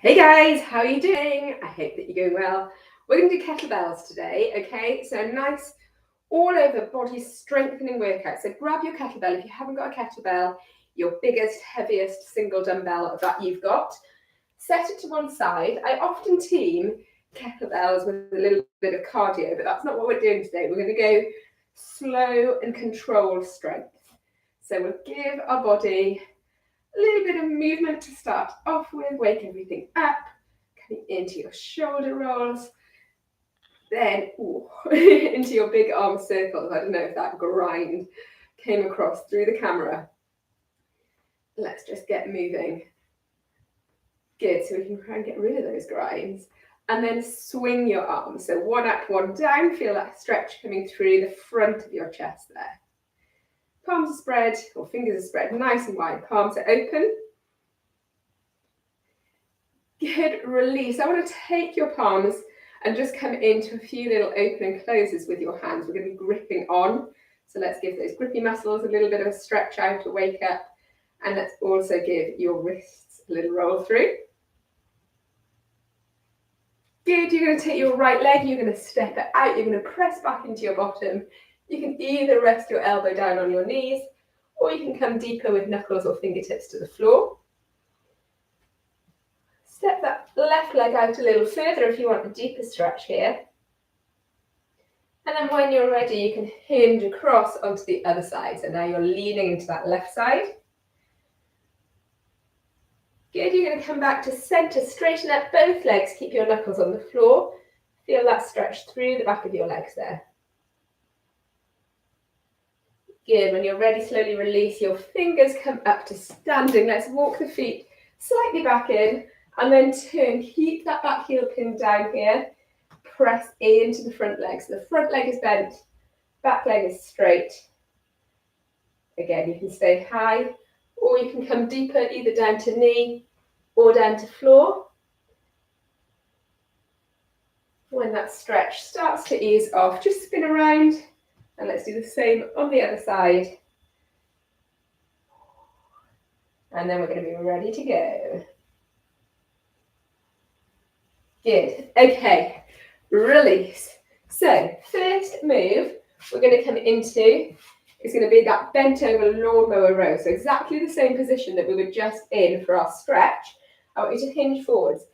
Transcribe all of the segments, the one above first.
Hey guys, how are you doing? I hope that you're doing well. We're going to do kettlebells today, okay? So a nice all over body strengthening workout. So grab your kettlebell. If you haven't got a kettlebell, your biggest, heaviest single dumbbell that you've got, set it to one side. I often team kettlebells with a little bit of cardio, but that's not what we're doing today. We're going to go slow and controlled strength. So we'll give our body a little bit of movement to start off with, wake everything up, coming into your shoulder rolls, then into your big arm circles. I don't know if that grind came across through the camera. Let's just get moving. Good, so we can try and get rid of those grinds. And then swing your arms. So one up, one down. Feel that stretch coming through the front of your chest there. Palms are spread, or fingers are spread nice and wide. Palms are open. Good, release. I want to take your palms and just come into a few little open and closes with your hands. We're going to be gripping on. So let's give those grippy muscles a little bit of a stretch out to wake up. And let's also give your wrists a little roll through. Good, you're going to take your right leg, you're going to step it out, you're going to press back into your bottom. You can either rest your elbow down on your knees, or you can come deeper with knuckles or fingertips to the floor. Step that left leg out a little further if you want a deeper stretch here. And then when you're ready, you can hinge across onto the other side. So now you're leaning into that left side. Good, you're going to come back to center, straighten up both legs, keep your knuckles on the floor. Feel that stretch through the back of your legs there. Good, when you're ready, slowly release. Your fingers come up to standing. Let's walk the feet slightly back in and then turn. Keep that back heel pinned down here. Press into the front leg. So the front leg is bent, back leg is straight. Again, you can stay high or you can come deeper, either down to knee or down to floor. When that stretch starts to ease off, just spin around. And let's do the same on the other side. And then we're going to be ready to go. Good. Okay. Release. So, first move we're going to come into is going to be that bent over lawnmower row. So exactly the same position that we were just in for our stretch. I want you to hinge forwards.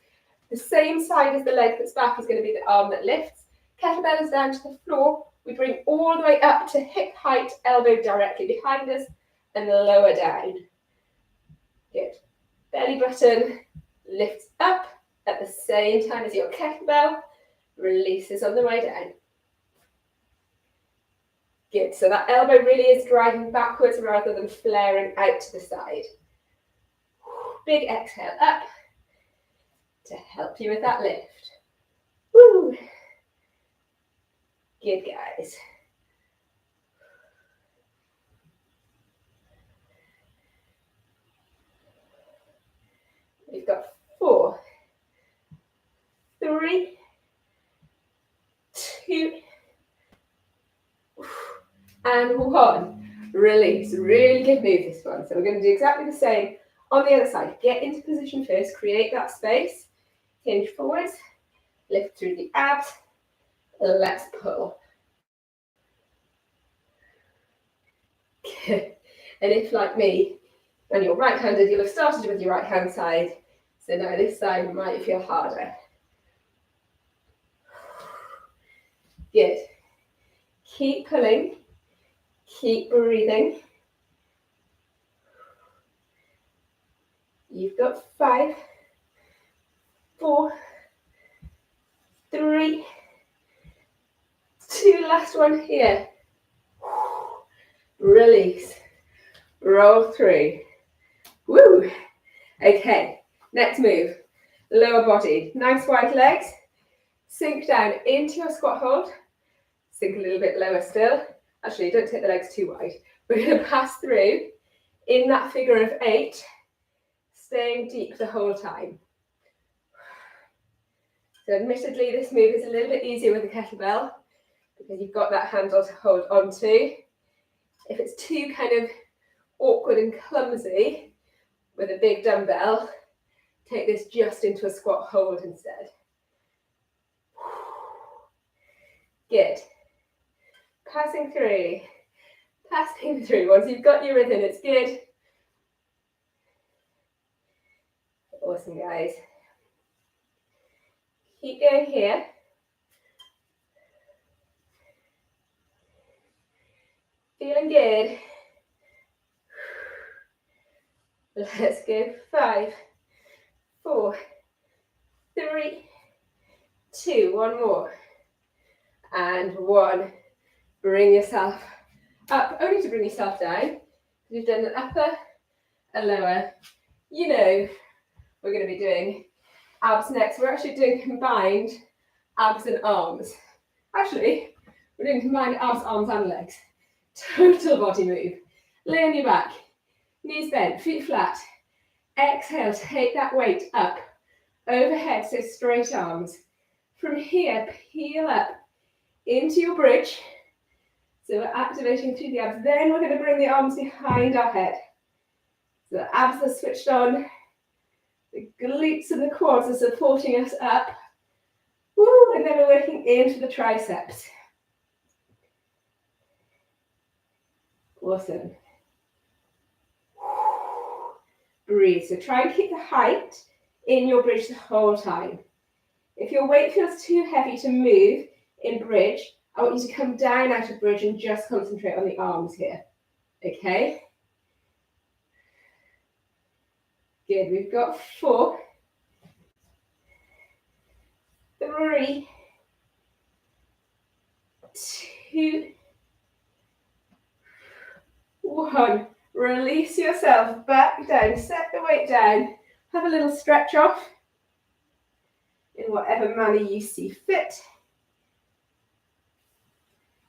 The same side as the leg that's back is going to be the arm that lifts. Kettlebell is down to the floor. We bring all the way up to hip height, elbow directly behind us, and lower down. Good. Belly button lifts up at the same time as your kettlebell, releases on the way down. Good. So that elbow really is driving backwards rather than flaring out to the side. Big exhale up to help you with that lift. Woo. Good, guys. We've got 4, 3, 2, and 1. Release. Really good move, this one. So we're going to do exactly the same on the other side. Get into position first. Create that space. Hinge forwards. Lift through the abs. Let's pull. Good. And if, like me, and you're right-handed, you'll have started with your right-hand side. So now this side might feel harder. Good. Keep pulling. Keep breathing. You've got 5, 4, 3, 2, last one here. Release. Roll through. Woo! Okay, next move. Lower body. Nice wide legs. Sink down into your squat hold. Sink a little bit lower still. Actually, don't take the legs too wide. We're going to pass through in that figure of 8, staying deep the whole time. So admittedly, this move is a little bit easier with a kettlebell because you've got that handle to hold onto. If it's too kind of awkward and clumsy with a big dumbbell, take this just into a squat hold instead. Good. Passing through. Passing through. Once you've got your rhythm, it's good. Awesome, guys. Keep going here. Feeling good. Let's go. 5, 4, 3, 2. One more. And 1. Bring yourself up, only to bring yourself down. You've done an upper, a lower. You know we're going to be doing abs next. We're actually doing combined abs and arms. Actually, we're doing combined abs, arms and legs. Total body move. Lay on your back, knees bent, feet flat. Exhale, take that weight up, overhead, so straight arms. From here, peel up into your bridge. So we're activating through the abs. Then we're going to bring the arms behind our head. So the abs are switched on. The glutes and the quads are supporting us up. Woo, and then we're working into the triceps. Awesome. Breathe. So try and keep the height in your bridge the whole time. If your weight feels too heavy to move in bridge, I want you to come down out of bridge and just concentrate on the arms here. Okay? Good. We've got 4, 3, 2, 1. Release yourself back down. Set the weight down. Have a little stretch off in whatever manner you see fit.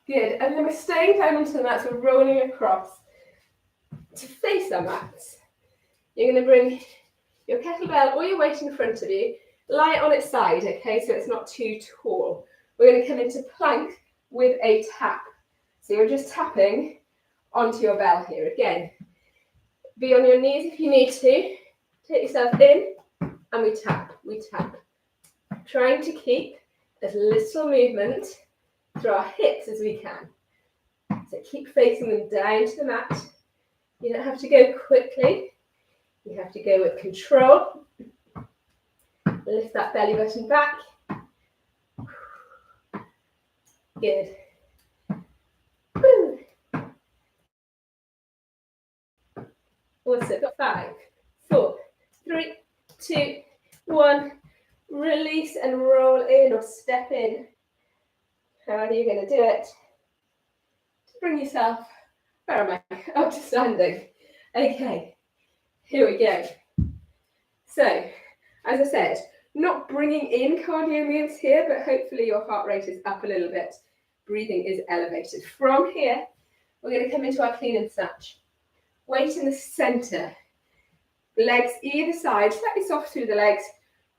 Good. And then we're staying down onto the mats. We're rolling across to face our mats. You're going to bring your kettlebell or your weight in front of you. Lie it on its side, okay, so it's not too tall. We're going to come into plank with a tap. So you're just tapping onto your bell here. Again, be on your knees if you need to. Take yourself in and we tap, Trying to keep as little movement through our hips as we can. So keep facing them down to the mat. You don't have to go quickly. You have to go with control. Lift that belly button back. Good. Woo. Awesome. Got 5, 4, 3, 2, 1. Release and roll in or step in. However you're going to do it. Bring yourself, where am I? Up to standing. Okay, here we go. So, as I said, not bringing in cardio moves here, but hopefully your heart rate is up a little bit. Breathing is elevated. From here, we're going to come into our clean and snatch. Weight in the center. Legs either side, slightly soft through the legs.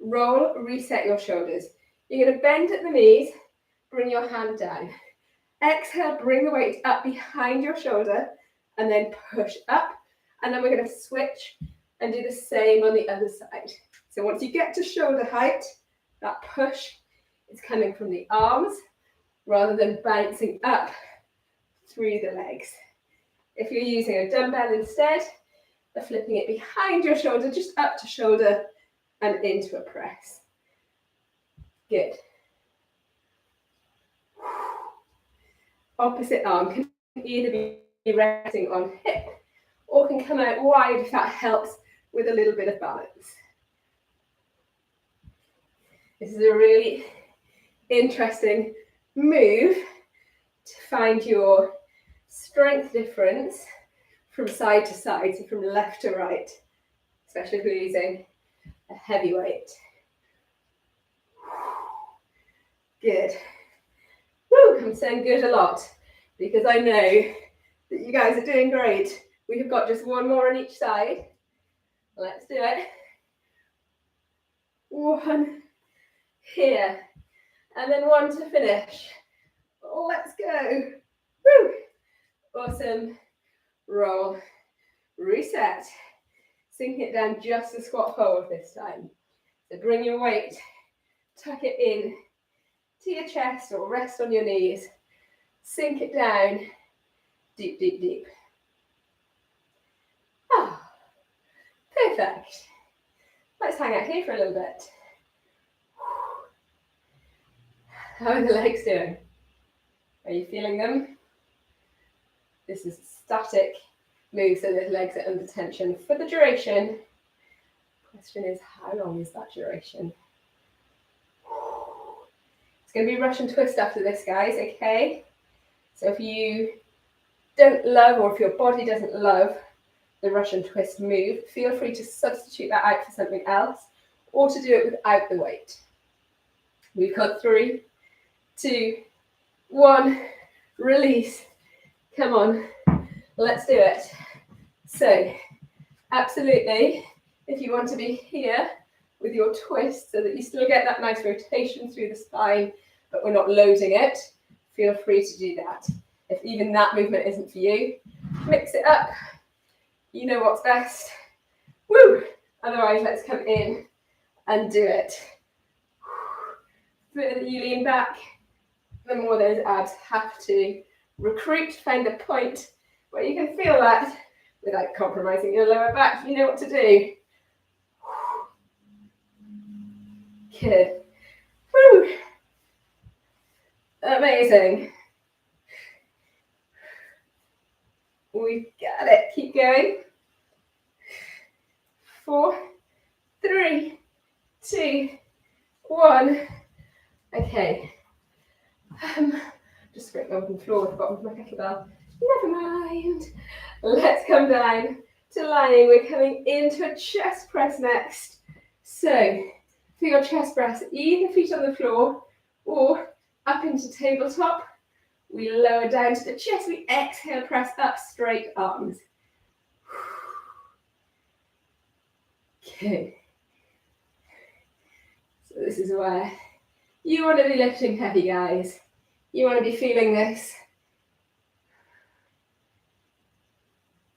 Roll, reset your shoulders. You're going to bend at the knees, bring your hand down. Exhale, bring the weight up behind your shoulder and then push up. And then we're going to switch and do the same on the other side. So once you get to shoulder height, that push is coming from the arms rather than bouncing up through the legs. If you're using a dumbbell instead, they're flipping it behind your shoulder, just up to shoulder and into a press. Good. Opposite arm can either be resting on hip or can come out wide if that helps with a little bit of balance. This is a really interesting move to find your strength difference from side to side, so from left to right, especially if you're using a heavy weight. Good. Woo, I'm saying good a lot because I know that you guys are doing great. We have got just one more on each side. Let's do it. 1 here, and then 1 to finish. Let's go. Woo. Awesome. Roll, reset, Sink it down just a squat forward this time. So bring your weight, tuck it in to your chest or rest on your knees. Sink it down, deep, deep, deep. Ah, perfect. Let's hang out here for a little bit. How are the legs doing? Are you feeling them? This is a static move, so the legs are under tension for the duration. Question is, how long is that duration? It's going to be Russian twist after this, guys, okay? So if you don't love, or if your body doesn't love the Russian twist move, feel free to substitute that out for something else, or to do it without the weight. We've got 3, 2, 1, release. Come on, let's do it. So, absolutely, if you want to be here with your twist so that you still get that nice rotation through the spine, but we're not loading it, feel free to do that. If even that movement isn't for you, mix it up. You know what's best. Woo! Otherwise, let's come in and do it. The further you lean back, the more those abs have to recruit. Find the point where you can feel that without compromising your lower back. You know what to do. Good. Woo! Amazing. We've got it. Keep going. 4, 3, 2, 1. Okay. Just scraping over the floor with the bottom of my kettlebell. Never mind. Let's come down to lying. We're coming into a chest press next. So, for your chest press, either feet on the floor or up into tabletop. We lower down to the chest. We exhale, press up, straight arms. Okay. So this is where you want to be lifting heavy, guys. You want to be feeling this.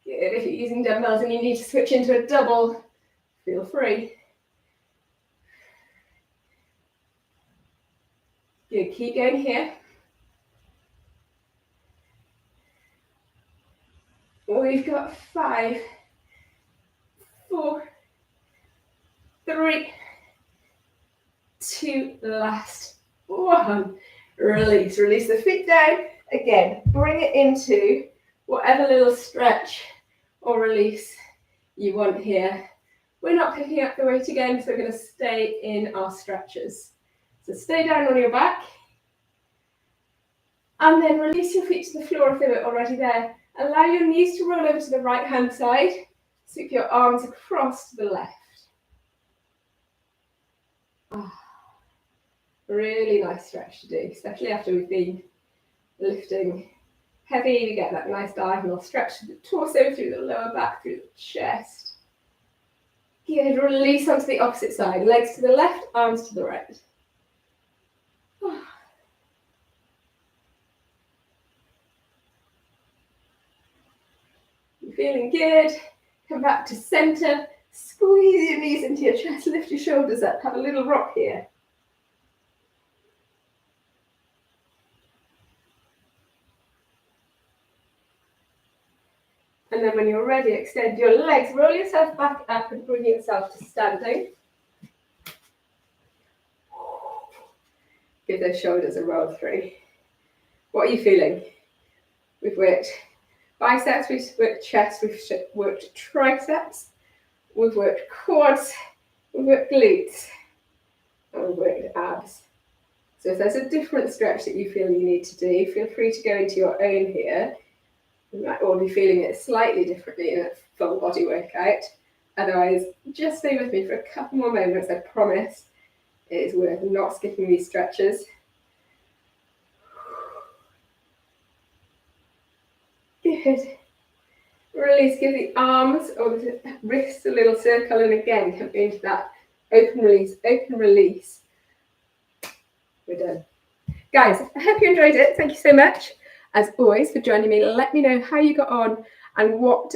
Good. If you're using dumbbells and you need to switch into a double, feel free. Good. Keep going here. We've got 5, 4, 3, 2, last 1. Release. Release the feet down. Again, bring it into whatever little stretch or release you want here. We're not picking up the weight again, so we're going to stay in our stretches. So stay down on your back. And then release your feet to the floor if they were already there. Allow your knees to roll over to the right-hand side. Sweep your arms across to the left. Really nice stretch to do, especially after we've been lifting heavy. We get that nice diagonal stretch to the torso, through the lower back, through the chest. Good. Release onto the opposite side. Legs to the left, arms to the right. You're feeling good. Come back to center. Squeeze your knees into your chest. Lift your shoulders up. Have a little rock here. And then when you're ready, extend your legs. Roll yourself back up and bring yourself to standing. Give those shoulders a roll through. What are you feeling? We've worked biceps, we've worked chest, we've worked triceps, we've worked quads, we've worked glutes, and we've worked abs. So if there's a different stretch that you feel you need to do, feel free to go into your own here. You might all be feeling it slightly differently in a full body workout. Otherwise, just stay with me for a couple more moments. I promise it is worth not skipping these stretches. Good. Release, give the arms or the wrists a little circle, and again, come into that open release, open release. We're done. Guys, I hope you enjoyed it. Thank you so much, as always, for joining me. Let me know how you got on and what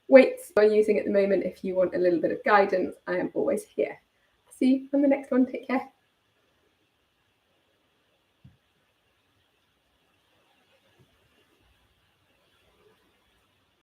weights you're using at the moment. If you want a little bit of guidance, I am always here. See you on the next one. Take care.